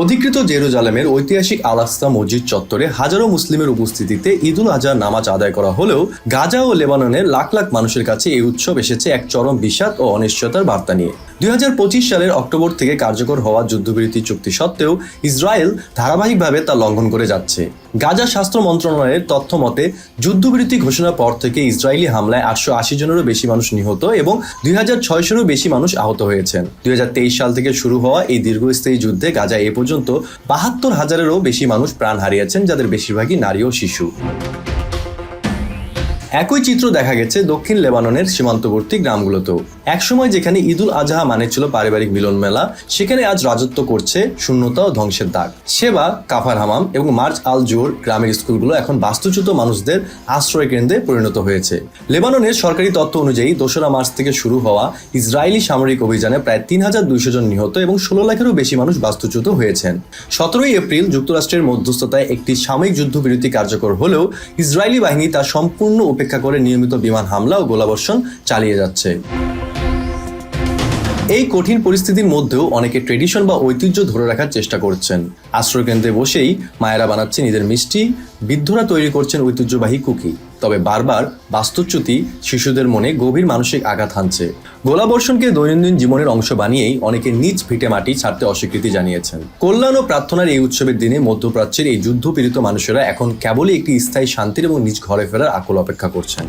অধিকৃত জেরুজালেমের ঐতিহাসিক আল আকসা মসজিদ চত্বরে হাজারো মুসলিমের উপস্থিতিতে ঈদুল আজহার নামাজ আদায় করা হলেও গাজা ও লেবাননের লাখ লাখ মানুষের কাছে এই উৎসব এসেছে এক চরম বিষাদ ও অনিশ্চয়তার বার্তা নিয়ে। 2025 সালের অক্টোবর থেকে কার্যকর হওয়া যুদ্ধবিরতি চুক্তি সত্ত্বেও ইসরায়েল ধারাবাহিকভাবে তা লঙ্ঘন করে যাচ্ছে। গাজা স্বাস্থ্য মন্ত্রণালয়ের তথ্য মতে যুদ্ধবিরতি ঘোষণার পর থেকে ইসরায়েলি হামলায় 880 জনেরও বেশি মানুষ নিহত এবং 2600-এরও বেশি মানুষ আহত হয়েছেন। 2023 সাল থেকে শুরু হওয়া এই দীর্ঘস্থায়ী যুদ্ধে গাজায় এ পর্যন্ত 72,000-এরও বেশি মানুষ প্রাণ হারিয়েছেন, যাদের বেশিরভাগই নারী ও শিশু। একই চিত্র দেখা গেছে দক্ষিণ লেবাননের সীমান্তবর্তী গ্রামগুলোতেও। একসময় যেখানে ঈদুল আজহা মানে ছিল পারিবারিক মিলন মেলা, সেখানে আজ রাজত্ব করছে শূন্যতা ও ধ্বংসের দাগ। সেবা, কাফার হামাম এবং মার্জ আল জোর গ্রামের স্কুলগুলো এখন বাস্তুচ্যুত মানুষদের আশ্রয় কেন্দ্রে পরিণত হয়েছে। লেবাননের সরকারি তথ্য অনুযায়ী 2রা মার্চ থেকে শুরু হওয়া ইসরায়েলি সামরিক অভিযানে প্রায় 3200 জন নিহত এবং 16 লাখেরও বেশি মানুষ বাস্তুচ্যুত হয়েছেন। 17 এপ্রিল যুক্তরাষ্ট্রের মধ্যস্থতায় একটি সাময়িক যুদ্ধবিরতি কার্যকর হলেও ইসরায়েলি বাহিনী তা সম্পূর্ণ উপেক্ষা করে নিয়মিত বিমান হামলা ও গোলাবর্ষণ চালিয়ে যাচ্ছে। এই কঠিন পরিস্থিতির মধ্যেও অনেকে ট্রেডিশন বা ঐতিহ্য ধরে রাখার চেষ্টা করছেন। আশ্রয়কেন্দ্রে বসেই মায়েরা বানাচ্ছেন ঈদের মিষ্টি, বৃদ্ধরা তৈরি করছেন ঐতিহ্যবাহী কুকি। তবে বারবার বাস্তুচ্যুতি শিশুদের মনে গভীর মানসিক আঘাত হানছে। গোলাবর্ষণকে দৈনন্দিন জীবনের অংশ বানিয়েই অনেকে নিজ ভিটে মাটি ছাড়তে অস্বীকৃতি জানিয়েছেন। কল্যাণ ও প্রার্থনার এই উৎসবের দিনে মধ্যপ্রাচ্যের এই যুদ্ধপীড়িত মানুষেরা এখন কেবলই একটি স্থায়ী শান্তির এবং নিজ ঘরে ফেরার আকুল অপেক্ষা করছেন।